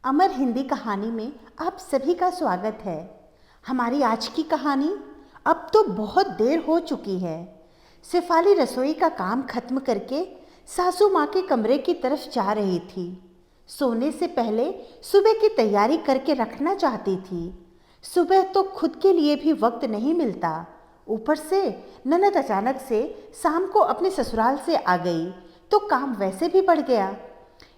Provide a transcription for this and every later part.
अमर हिंदी कहानी में आप सभी का स्वागत है। हमारी आज की कहानी अब तो बहुत देर हो चुकी है। शेफाली रसोई का काम खत्म करके सासू माँ के कमरे की तरफ जा रही थी। सोने से पहले सुबह की तैयारी करके रखना चाहती थी। सुबह तो खुद के लिए भी वक्त नहीं मिलता, ऊपर से ननद अचानक से शाम को अपने ससुराल से आ गई तो काम वैसे भी बढ़ गया।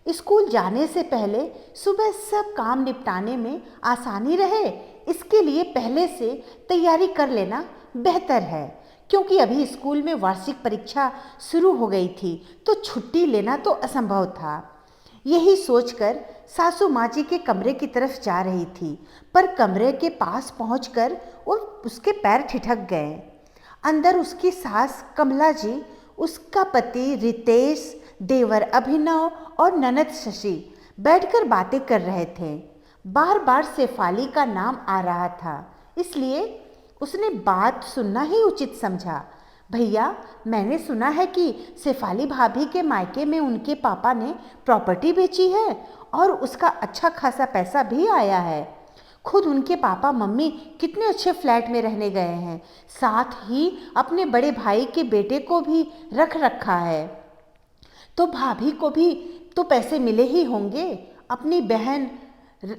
स्कूल जाने से पहले सुबह सब काम निपटाने में आसानी रहे, इसके लिए पहले से तैयारी कर लेना बेहतर है, क्योंकि अभी स्कूल में वार्षिक परीक्षा शुरू हो गई थी तो छुट्टी लेना तो असंभव था। यही सोचकर सासू माँ जी के कमरे की तरफ जा रही थी, पर कमरे के पास पहुंचकर उसके पैर ठिठक गए। अंदर उसकी सास कमला जी, उसका पति रितेश, देवर अभिनव और ननद शशि बैठकर बातें कर रहे थे। बार बार शेफाली का नाम आ रहा था, इसलिए उसने बात सुनना ही उचित समझा। भैया, मैंने सुना है कि शेफाली भाभी के मायके में उनके पापा ने प्रॉपर्टी बेची है और उसका अच्छा खासा पैसा भी आया है। खुद उनके पापा मम्मी कितने अच्छे फ्लैट में रहने गए हैं, साथ ही अपने बड़े भाई के बेटे को भी रख रखा है, तो भाभी को भी तो पैसे मिले ही होंगे। अपनी बहन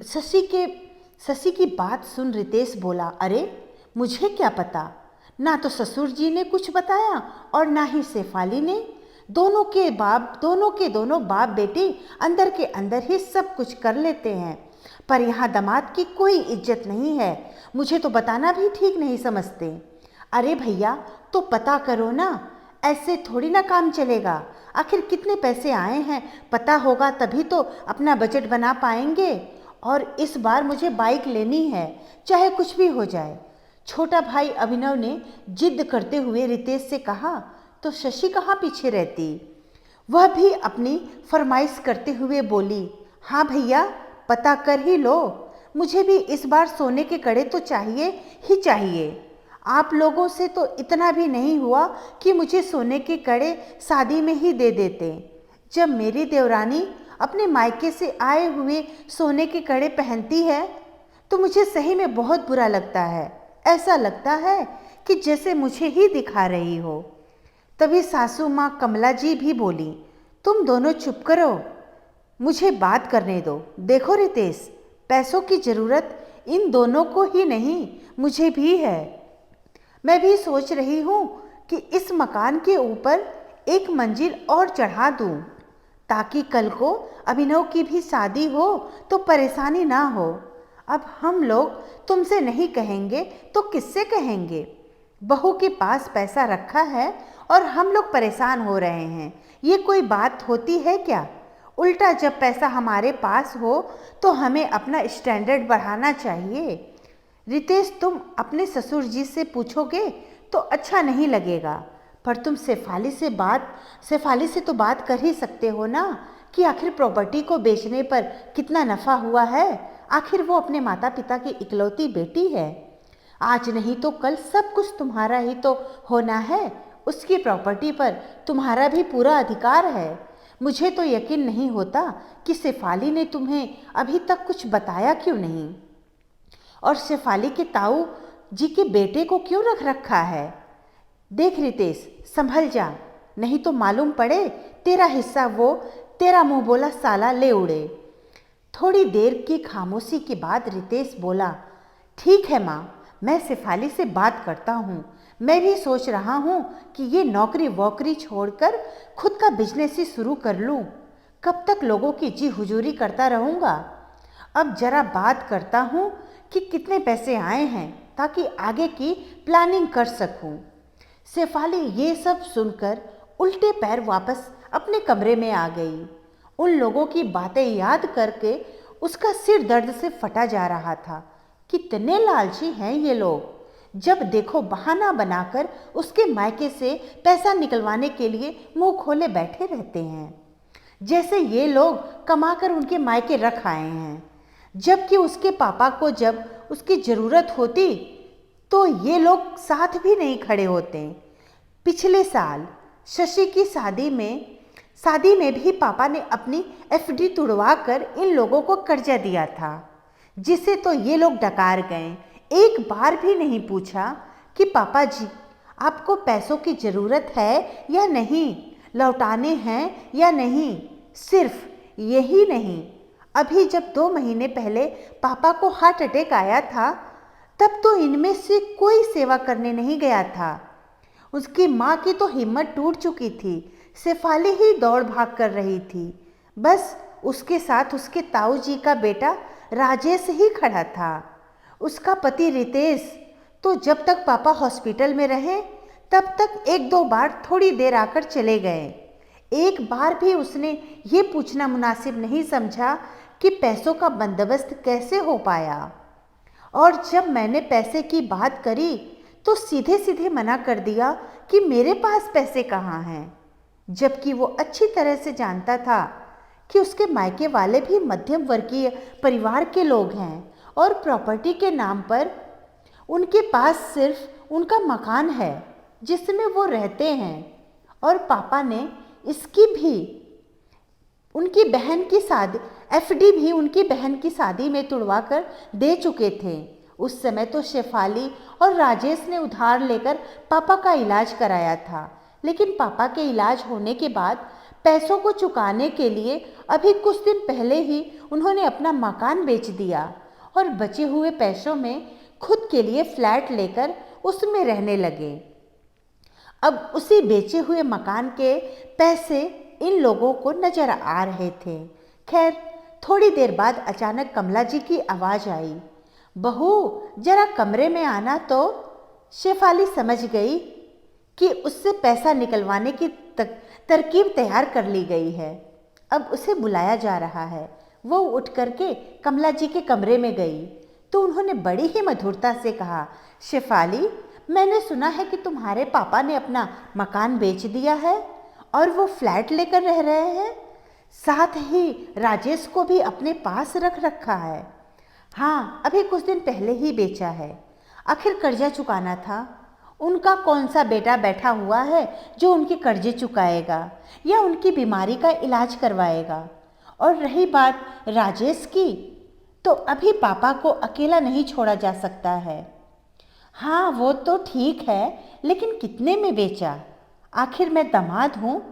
शशि की बात सुन रितेश बोला, अरे मुझे क्या पता, ना तो ससुर जी ने कुछ बताया और ना ही शेफाली ने। दोनों के दोनों बाप बेटे अंदर के अंदर ही सब कुछ कर लेते हैं, पर यहाँ दामाद की कोई इज्जत नहीं है। मुझे तो बताना भी ठीक नहीं समझते। अरे भैया, तो पता करो ना, ऐसे थोड़ी ना काम चलेगा। आखिर कितने पैसे आए हैं पता होगा, तभी तो अपना बजट बना पाएंगे। और इस बार मुझे बाइक लेनी है, चाहे कुछ भी हो जाए। छोटा भाई अभिनव ने जिद करते हुए रितेश से कहा, तो शशि कहाँ पीछे रहती। वह भी अपनी फरमाइश करते हुए बोली, हाँ भैया, पता कर ही लो, मुझे भी इस बार सोने के कड़े तो चाहिए ही चाहिए। आप लोगों से तो इतना भी नहीं हुआ कि मुझे सोने के कड़े शादी में ही दे देते। जब मेरी देवरानी अपने मायके से आए हुए सोने के कड़े पहनती है तो मुझे सही में बहुत बुरा लगता है। ऐसा लगता है कि जैसे मुझे ही दिखा रही हो। तभी सासू माँ कमला जी भी बोली, तुम दोनों चुप करो, मुझे बात करने दो। देखो रितेश, पैसों की ज़रूरत इन दोनों को ही नहीं, मुझे भी है। मैं भी सोच रही हूँ कि इस मकान के ऊपर एक मंजिल और चढ़ा दूँ, ताकि कल को अभिनव की भी शादी हो तो परेशानी ना हो। अब हम लोग तुमसे नहीं कहेंगे तो किससे कहेंगे। बहू के पास पैसा रखा है और हम लोग परेशान हो रहे हैं, ये कोई बात होती है क्या। उल्टा जब पैसा हमारे पास हो तो हमें अपना स्टैंडर्ड बढ़ाना चाहिए। रितेश, तुम अपने ससुर जी से पूछोगे तो अच्छा नहीं लगेगा, पर तुम शेफाली से तो बात कर ही सकते हो ना, कि आखिर प्रॉपर्टी को बेचने पर कितना नफ़ा हुआ है। आखिर वो अपने माता पिता की इकलौती बेटी है। आज नहीं तो कल सब कुछ तुम्हारा ही तो होना है। उसकी प्रॉपर्टी पर तुम्हारा भी पूरा अधिकार है। मुझे तो यकीन नहीं होता कि शेफाली ने तुम्हें अभी तक कुछ बताया क्यों नहीं, और शेफाली के ताऊ जी के बेटे को क्यों रख रखा है। देख रितेश, संभल जा, नहीं तो मालूम पड़े तेरा हिस्सा वो तेरा मुंह बोला साला ले उड़े। थोड़ी देर की खामोशी के बाद रितेश बोला, ठीक है माँ, मैं शेफाली से बात करता हूँ। मैं भी सोच रहा हूँ कि ये नौकरी वोकरी छोड़कर खुद का बिजनेस ही शुरू कर लूँ। कब तक लोगों की जी हुजूरी करता रहूँगा। अब जरा बात करता हूँ कि कितने पैसे आए हैं, ताकि आगे की प्लानिंग कर सकूं। शेफाली ये सब सुनकर उल्टे पैर वापस अपने कमरे में आ गई। उन लोगों की बातें याद करके उसका सिर दर्द से फटा जा रहा था। कितने लालची हैं ये लोग, जब देखो बहाना बनाकर उसके मायके से पैसा निकलवाने के लिए मुंह खोले बैठे रहते हैं, जैसे ये लोग कमाकर उनके मायके रख आए हैं। जबकि उसके पापा को जब उसकी ज़रूरत होती तो ये लोग साथ भी नहीं खड़े होते। पिछले साल शशि की शादी में शादी में भी पापा ने अपनी एफडी तुड़वा कर इन लोगों को कर्जा दिया था, जिसे तो ये लोग डकार गए। एक बार भी नहीं पूछा कि पापा जी आपको पैसों की ज़रूरत है या नहीं, लौटाने हैं या नहीं। सिर्फ यही नहीं, अभी जब 2 महीने पहले पापा को हार्ट अटैक आया था, तब तो इनमें से कोई सेवा करने नहीं गया था। उसकी माँ की तो हिम्मत टूट चुकी थी, शेफाली ही दौड़ भाग कर रही थी। बस उसके साथ उसके ताऊ जी का बेटा राजेश ही खड़ा था। उसका पति रितेश तो जब तक पापा हॉस्पिटल में रहे तब तक 1-2 बार थोड़ी देर आकर चले गए। एक बार भी उसने ये पूछना मुनासिब नहीं समझा कि पैसों का बंदोबस्त कैसे हो पाया। और जब मैंने पैसे की बात करी तो सीधे सीधे मना कर दिया कि मेरे पास पैसे कहाँ हैं, जबकि वो अच्छी तरह से जानता था कि उसके मायके वाले भी मध्यम वर्गीय परिवार के लोग हैं और प्रॉपर्टी के नाम पर उनके पास सिर्फ उनका मकान है जिसमें वो रहते हैं। और पापा ने इसकी भी उनकी बहन की शादी एफडी भी उनकी बहन की शादी में तुड़वा कर दे चुके थे। उस समय तो शेफाली और राजेश ने उधार लेकर पापा का इलाज कराया था, लेकिन पापा के इलाज होने के बाद पैसों को चुकाने के लिए अभी कुछ दिन पहले ही उन्होंने अपना मकान बेच दिया और बचे हुए पैसों में खुद के लिए फ्लैट लेकर उसमें रहने लगे। अब उसी बेचे हुए मकान के पैसे इन लोगों को नजर आ रहे थे। खैर, थोड़ी देर बाद अचानक कमला जी की आवाज़ आई, बहू जरा कमरे में आना। तो शेफाली समझ गई कि उससे पैसा निकलवाने की तरकीब तैयार कर ली गई है। अब उसे बुलाया जा रहा है। वो उठ करके कमला जी के कमरे में गई तो उन्होंने बड़ी ही मधुरता से कहा, शेफाली मैंने सुना है कि तुम्हारे पापा ने अपना मकान बेच दिया है और वो फ्लैट लेकर रह रहे हैं, साथ ही राजेश को भी अपने पास रख रखा है। हाँ, अभी कुछ दिन पहले ही बेचा है। आखिर कर्जा चुकाना था। उनका कौन सा बेटा बैठा हुआ है जो उनके कर्जे चुकाएगा या उनकी बीमारी का इलाज करवाएगा। और रही बात राजेश की, तो अभी पापा को अकेला नहीं छोड़ा जा सकता है। हाँ वो तो ठीक है, लेकिन कितने में बेचा? आखिर मैं दामाद हूँ,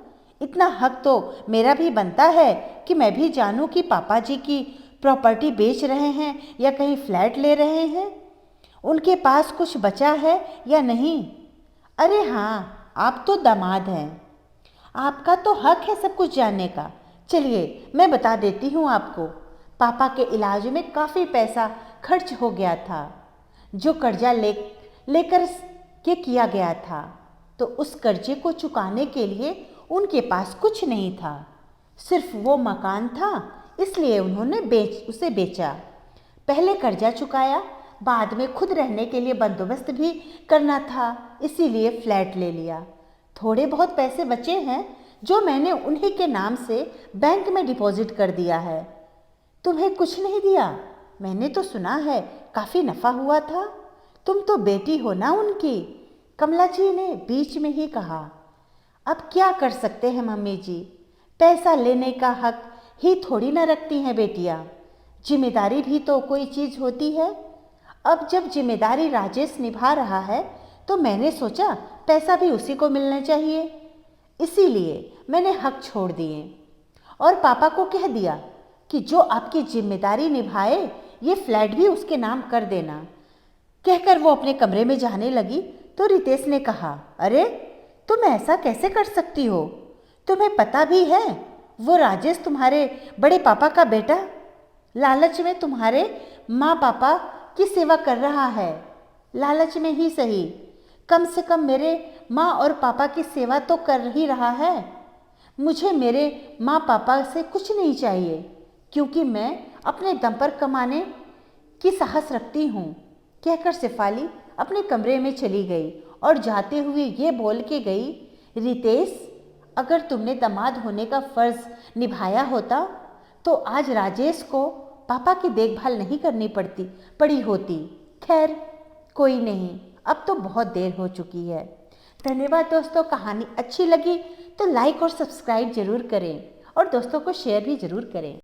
इतना हक तो मेरा भी बनता है कि मैं भी जानूँ कि पापा जी की प्रॉपर्टी बेच रहे हैं या कहीं फ्लैट ले रहे हैं, उनके पास कुछ बचा है या नहीं। अरे हाँ, आप तो दामाद हैं, आपका तो हक है सब कुछ जानने का। चलिए मैं बता देती हूँ आपको, पापा के इलाज में काफ़ी पैसा खर्च हो गया था जो कर्जा लेकर के किया गया था। तो उस कर्जे को चुकाने के लिए उनके पास कुछ नहीं था, सिर्फ वो मकान था, इसलिए उन्होंने उसे बेचा। पहले कर्जा चुकाया, बाद में खुद रहने के लिए बंदोबस्त भी करना था, इसीलिए फ्लैट ले लिया। थोड़े बहुत पैसे बचे हैं जो मैंने उन्हीं के नाम से बैंक में डिपॉजिट कर दिया है। तुम्हें कुछ नहीं दिया? मैंने तो सुना है काफ़ी नफ़ा हुआ था। तुम तो बेटी हो ना उनकी, कमला जी ने बीच में ही कहा। अब क्या कर सकते हैं मम्मी जी, पैसा लेने का हक ही थोड़ी ना रखती हैं बेटियां, जिम्मेदारी भी तो कोई चीज़ होती है। अब जब जिम्मेदारी राजेश निभा रहा है तो मैंने सोचा पैसा भी उसी को मिलना चाहिए, इसीलिए मैंने हक छोड़ दिए और पापा को कह दिया कि जो आपकी जिम्मेदारी निभाए ये फ्लैट भी उसके नाम कर देना। कहकर वो अपने कमरे में जाने लगी तो रितेश ने कहा, अरे तुम ऐसा कैसे कर सकती हो? तुम्हें पता भी है वो राजेश तुम्हारे बड़े पापा का बेटा लालच में तुम्हारे माँ पापा की सेवा कर रहा है। लालच में ही सही, कम से कम मेरे माँ और पापा की सेवा तो कर ही रहा है। मुझे मेरे माँ पापा से कुछ नहीं चाहिए, क्योंकि मैं अपने दम पर कमाने की साहस रखती हूँ। कहकर शेफाली अपने कमरे में चली गई और जाते हुए ये बोल के गई, रितेश अगर तुमने दामाद होने का फ़र्ज़ निभाया होता तो आज राजेश को पापा की देखभाल नहीं करनी पड़ी होती। खैर कोई नहीं, अब तो बहुत देर हो चुकी है। धन्यवाद दोस्तों, कहानी अच्छी लगी तो लाइक और सब्सक्राइब ज़रूर करें और दोस्तों को शेयर भी ज़रूर करें।